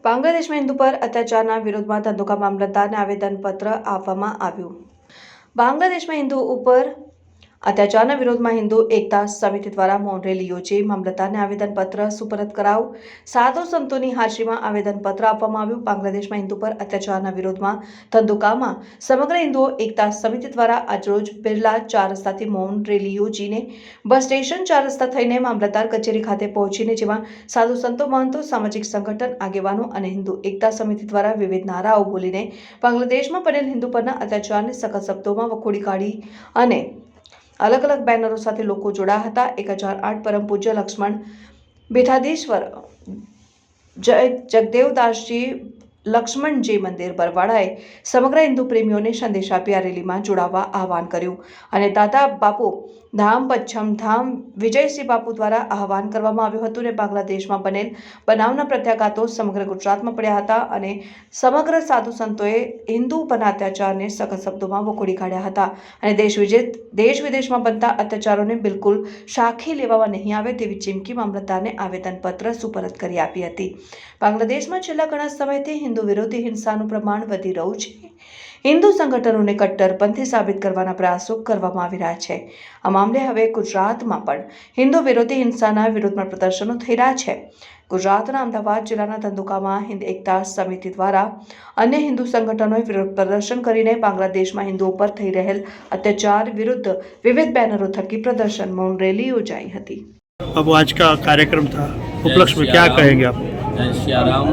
બાંગ્લાદેશમાં હિન્દુ પર અત્યાચારના વિરોધમાં ધંધુકા મામલતદારને આવેદનપત્ર આપવામાં આવ્યું। બાંગ્લાદેશમાં હિન્દુ ઉપર અત્યાચારના વિરોધમાં હિન્દુ એકતા સમિતિ દ્વારા મૌન રેલી યોજી મામલતદારને આવેદનપત્ર સુપરત કરાવ સાધુ સંતોની હાજરીમાં આવેદનપત્ર આપવામાં આવ્યું। બાંગ્લાદેશમાં હિન્દુ પર અત્યાચારના વિરોધમાં ધંધુકામાં સમગ્ર હિન્દુ એકતા સમિતિ દ્વારા આજરોજ બિરલા 4 રસ્તાથી મૌન રેલી યોજીને બસ સ્ટેશન 4 રસ્તા થઈને મામલતદાર કચેરી ખાતે પહોંચીને જેમાં સાધુ સંતો મહંતો સામાજિક સંગઠન આગેવાનો અને હિન્દુ એકતા સમિતિ દ્વારા વિવિધ નારાઓ બોલીને બાંગ્લાદેશમાં બનેલ હિન્દુ પરના અત્યાચારને સખત શબ્દોમાં વખોડી કાઢી અને अलग अलग बैनरों साथ लोग जोड़ा था। 1008 परम पूज्य लक्ष्मण बेठादेश्वर जगदेवदास जी लक्ष्मण जी मंदिर बरवाड़ाए समग्र हिंदू प्रेमियों ने संदेश आपी आ रेली में जोड़वा आह्वान कर्યું અને દાદા બાપુ ધામ પચ્છમ ધામ વિજયસિંહ બાપુ દ્વારા આહવાન કરવામાં આવ્યું હતું અને બાંગ્લાદેશમાં બનેલ બનાવના પ્રત્યાઘાતો સમગ્ર ગુજરાતમાં પડ્યા હતા અને સમગ્ર સાધુ સંતોએ હિન્દુ પરના અત્યાચારને સખત શબ્દોમાં વખોડી કાઢ્યા હતા અને દેશ વિદેશમાં બનતા અત્યાચારોને બિલકુલ સાખી લેવામાં નહીં આવે તેવી ચીમકી મામલતદારને આવેદનપત્ર સુપરત કરી આપી હતી। બાંગ્લાદેશમાં છેલ્લા ઘણા સમયથી હિન્દુ વિરોધી હિંસાનું પ્રમાણ વધી રહ્યું છે। हिंदू संगठनों ने कट्टरपंथी साबित करवाना प्रयासों करवामां आवी रह्या छे। आ मामले हवे गुजरातमां पण हिंदू विरोधी हिंसाना विरोधमां प्रदर्शनो थई रह्या छे। गुजरातना अमदावाद जिल्लाना धंधुकामां हिंद एकता समिति द्वारा अन्य हिंदू संगठनोए विरोध प्रदर्शन करीने बांग्लादेशमां हिंदुओं पर थई रहेल अत्याचार विरुद्ध विविध बैनरों थकी प्रदर्शन मौन रैली योजाई हती। अब आज का कार्यक्रम था, उपलक्ष्य में क्या कहेंगे आप? जय श्री राम।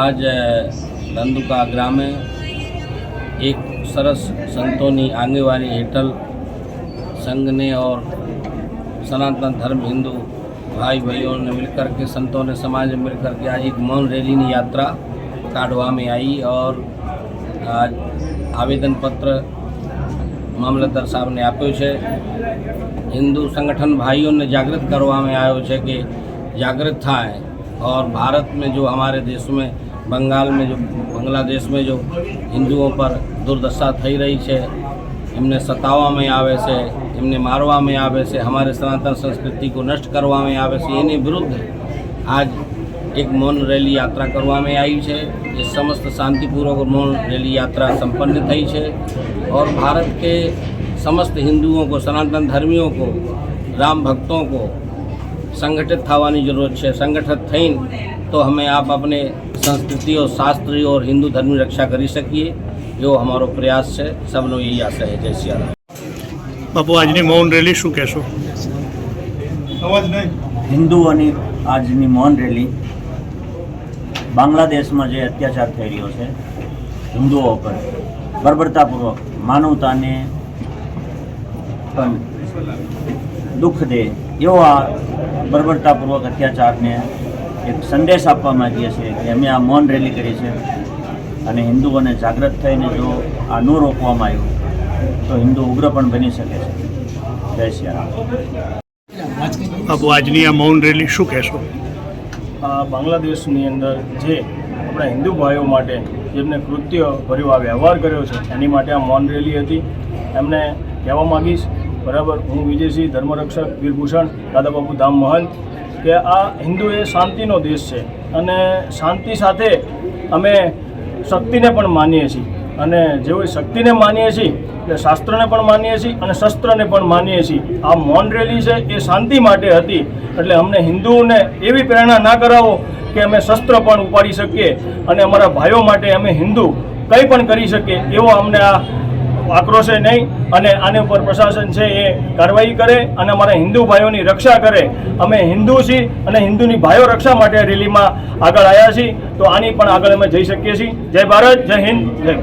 आज धंधुका ग्राम में एक सरस संतों की आगेवानी हेठल संघ ने और सनातन धर्म हिंदू भाई भाइयों ने मिलकर के संतों ने समाज में मिलकर के आज एक मौन रैली की यात्रा काढ़वा में आई और आज आवेदन पत्र मामलतदार साहब ने आप्यो छे। हिंदू संगठन भाइयों ने जागृत करवा में आयो छे कि जागृत थाय और भारत में जो हमारे देश में बंगाल में जो बांग्लादेश में जो हिंदुओं पर दुर्दशा थई रही है, इमने सतावा में आवे से, इमने मारवा में आवे से, हमारे सनातन संस्कृति को नष्ट करवा में आवे से, एनी विरुद्ध आज एक मौन रैली यात्रा करवा में आई है। ये समस्त शांतिपूर्वक मौन रैली यात्रा संपन्न थई है और भारत के समस्त हिंदुओं को, सनातन धर्मियों को, राम भक्तों को संगठित थवानी जरूरत है। संगठित थईने तो हमें आप अपने संस्कृति और शास्त्रीय और हिंदू धर्म की रक्षा करी सकिए, जो हमारो प्रयास है। सबनो यही आशा है। जय श्री राम। बापू आजनी मौन रेली शू कहेशो? हिंदुओनी आजनी मौन रेली बांग्लादेश में जो अत्याचार थई रह्यो छे हिंदुओं पर बर्बरतापूर्वक मानवता ने दुख दे एवा बर्बरतापूर्वक अत्याचार ने एक संदेश आपवा मांगीए छीए कि अमे आ मौन रेली करी छे अने हिंदुओने जागृत थईने जो आ न रोकवामां आव्युं तो हिंदू उग्र पण बनी शके छे। जय श्री राम। अब आजनी आ मौन रेली शू कहेशो? बांग्लादेशनी अंदर जे अपना हिंदू भाईओ माटे जेमने कृत्य भर्यो आ व्यवहार कर्यो छे एनी माटे आ मौन रेली हती। एमने कहेवा मांगीश बराबर हूँ विजयसिंह धर्मरक्षक वीरभूषण दादा बापू धाम महंत કે આ હિન્દુ એ શાંતિનો દેશ છે અને શાંતિ સાથે અમે શક્તિને પણ માનીએ છીએ અને જેવી શક્તિને માનીએ છીએ એટલે શાસ્ત્રને પણ માનીએ છીએ અને શસ્ત્રને પણ માનીએ છીએ। આ મૌન રેલી છે એ શાંતિ માટે હતી એટલે અમને હિન્દુઓને એવી પ્રેરણા ના કરાવો કે અમે શસ્ત્ર પણ ઉપાડી શકીએ અને અમારા ભાઈઓ માટે અમે હિન્દુ કંઈ પણ કરી શકીએ એવો અમને આ આક્રોશે નહીં અને આને ઉપર પ્રશાસન છે એ કાર્યવાહી કરે અને અમારા હિન્દુ ભાઈઓની રક્ષા કરે। અમે હિન્દુ છીએ અને હિન્દુની ભાઈઓ રક્ષા માટે રેલીમાં આગળ આવ્યા છીએ તો આની પણ આગળ અમે જઈ શકીએ છીએ। જય ભારત, જય હિન્દ, જય